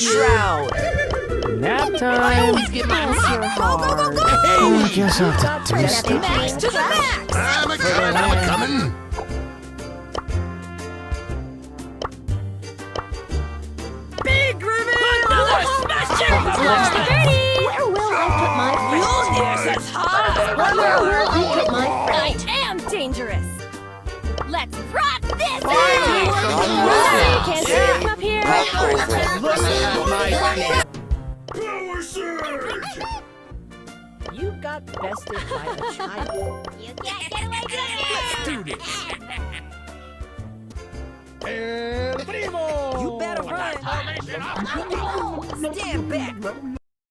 shroud. Nap I time. always get my Bless your heart. Oh, I guess I'll have to do Turn stuff. max to the max. I'm a coming. big reveal. Where will I put my friends? Mjolnir says hi. Where will I put my I friends? am dangerous. Let's rock this Can't see it from up here. Look at my Power surge! You got bested by a child. You can't get away from me. El Primo. You better run. Stand back.